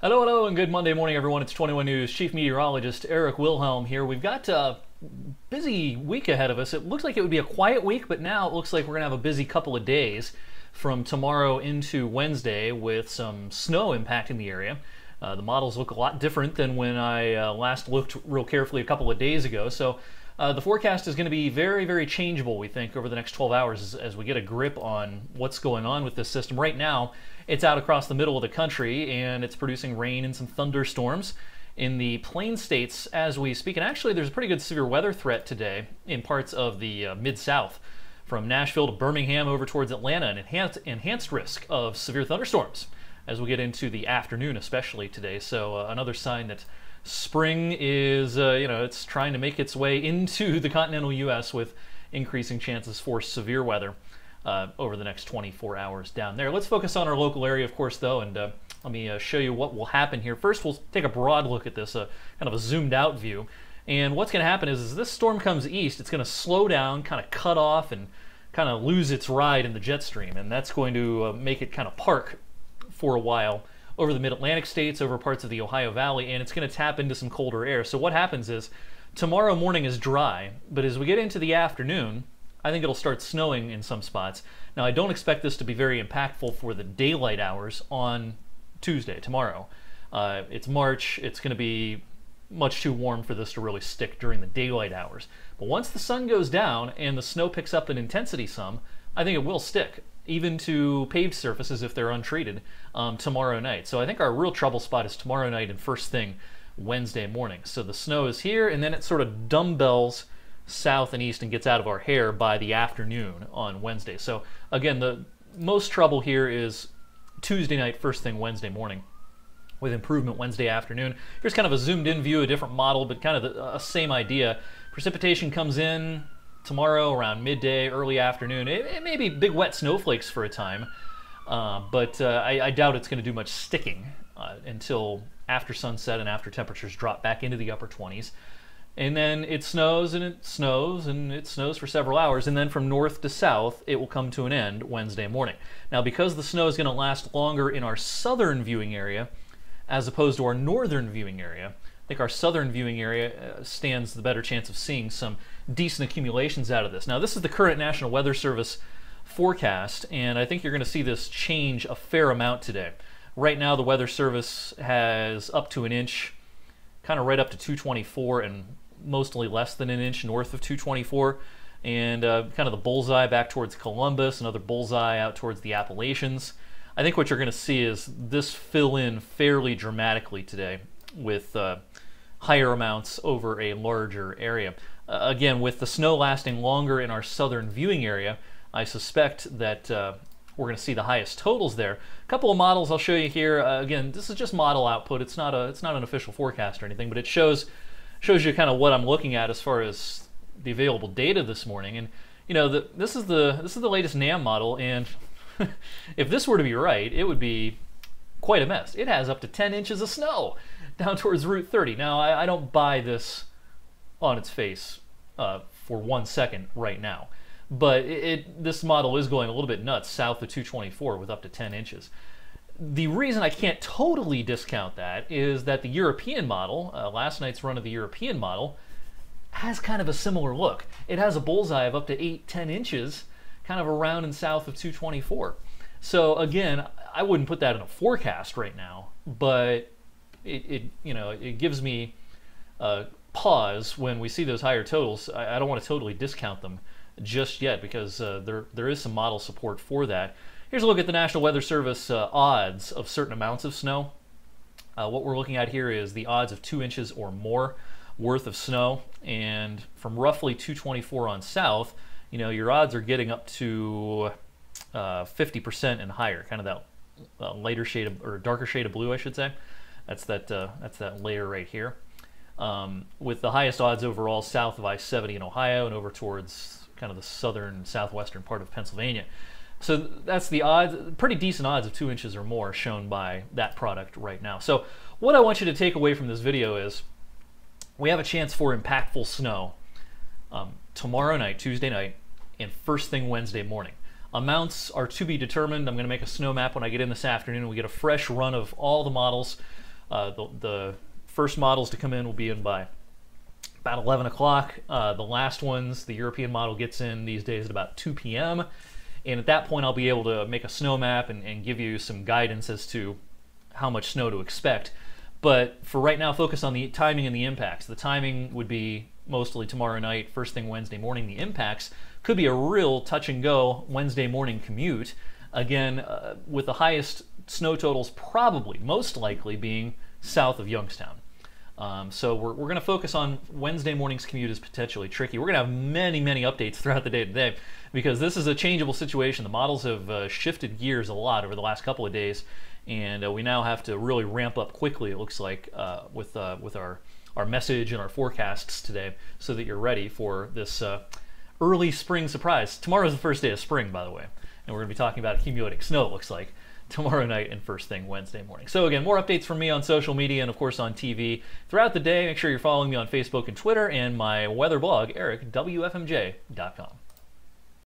Hello, hello, and good Monday morning, everyone. It's 21 News Chief Meteorologist Eric Wilhelm here. We've got a busy week ahead of us. It looks like it would be a quiet week, but now it looks like we're going to have a busy couple of days from tomorrow into Wednesday with some snow impacting the area. The models look a lot different than when I last looked real carefully a couple of days ago. So the forecast is going to be very, very changeable, we think, over the next 12 hours as we get a grip on what's going on with this system. Right now, it's out across the middle of the country, and it's producing rain and some thunderstorms in the plain states as we speak. And actually, there's a pretty good severe weather threat today in parts of the Mid-South, from Nashville to Birmingham over towards Atlanta, an enhanced risk of severe thunderstorms as we get into the afternoon, especially today. So another sign that spring is, it's trying to make its way into the continental U.S. with increasing chances for severe weather over the next 24 hours down there. Let's focus on our local area, of course, though, and let me show you what will happen here. First, we'll take a broad look at this, kind of a zoomed out view. And what's going to happen is, as this storm comes east, it's going to slow down, kind of cut off, and kind of lose its ride in the jet stream. And that's going to make it kind of park for a while over the mid-Atlantic states, over parts of the Ohio Valley, and it's going to tap into some colder air. So what happens is, tomorrow morning is dry, but as we get into the afternoon, I think it'll start snowing in some spots. Now, I don't expect this to be very impactful for the daylight hours on Tuesday, tomorrow. It's March. It's going to be much too warm for this to really stick during the daylight hours. But once the sun goes down and the snow picks up in intensity some, I think it will stick, even to paved surfaces if they're untreated, tomorrow night. So I think our real trouble spot is tomorrow night and first thing Wednesday morning. So the snow is here, and then it sort of dumbbells south and east and gets out of our hair by the afternoon on Wednesday. So again, the most trouble here is Tuesday night, first thing Wednesday morning, with improvement Wednesday afternoon. Here's kind of a zoomed in view, a different model, but kind of the same idea. Precipitation comes in tomorrow around midday, early afternoon. It may be big wet snowflakes for a time, but I doubt it's going to do much sticking until after sunset and after temperatures drop back into the upper 20s. And then it snows and it snows and it snows for several hours, and then from north to south it will come to an end Wednesday morning. Now, because the snow is going to last longer in our southern viewing area as opposed to our northern viewing area, I think our southern viewing area stands the better chance of seeing some decent accumulations out of this. Now, this is the current National Weather Service forecast, and I think you're going to see this change a fair amount today. Right now, the Weather Service has up to an inch, kind of right up to 224, and mostly less than an inch north of 224, and kind of the bullseye back towards Columbus, another bullseye out towards the Appalachians. I think what you're going to see is this fill in fairly dramatically today with higher amounts over a larger area. Again, with the snow lasting longer in our southern viewing area, I suspect that we're going to see the highest totals there. A couple of models I'll show you here. Again, this is just model output. It's not an official forecast or anything, but it shows you kind of what I'm looking at as far as the available data this morning. And this is the latest NAM model, and if this were to be right, it would be quite a mess. It has up to 10 inches of snow down towards Route 30. Now, I don't buy this on its face for 1 second right now, but this model is going a little bit nuts south of 224 with up to 10 inches. The reason I can't totally discount that is that the European model, last night's run of the European model, has kind of a similar look. It has a bullseye of up to 8-10 inches kind of around and south of 224. So again, I wouldn't put that in a forecast right now, but it gives me pause when we see those higher totals. I don't want to totally discount them just yet, because there is some model support for that. Here's a look at the National Weather Service odds of certain amounts of snow. What we're looking at here is the odds of 2 inches or more worth of snow, and from roughly 224 on south, your odds are getting up to 50% and higher, kind of that lighter shade of, or darker shade of blue, I should say. That's that layer right here. With the highest odds overall south of I-70 in Ohio and over towards kind of the southern southwestern part of Pennsylvania. So that's the odds, pretty decent odds of 2 inches or more shown by that product right now. So what I want you to take away from this video is we have a chance for impactful snow tomorrow night, Tuesday night, and first thing Wednesday morning. Amounts are to be determined. I'm going to make a snow map when I get in this afternoon and we get a fresh run of all the models The first models to come in will be in by about 11 o'clock. The last ones, the European model gets in these days at about 2 p.m. And at that point, I'll be able to make a snow map and give you some guidance as to how much snow to expect. But for right now, focus on the timing and the impacts. The timing would be mostly tomorrow night, first thing Wednesday morning. The impacts could be a real touch and go Wednesday morning commute. Again, with the highest snow totals probably, most likely, being south of Youngstown. So we're going to focus on Wednesday morning's commute is potentially tricky. We're going to have many, many updates throughout the day today because this is a changeable situation. The models have shifted gears a lot over the last couple of days, and we now have to really ramp up quickly, it looks like, with our message and our forecasts today so that you're ready for this early spring surprise. Tomorrow's the first day of spring, by the way, and we're going to be talking about accumulating snow, it looks like, tomorrow night and first thing Wednesday morning. So again, more updates from me on social media and of course on TV throughout the day. Make sure you're following me on Facebook and Twitter and my weather blog, ericwfmj.com.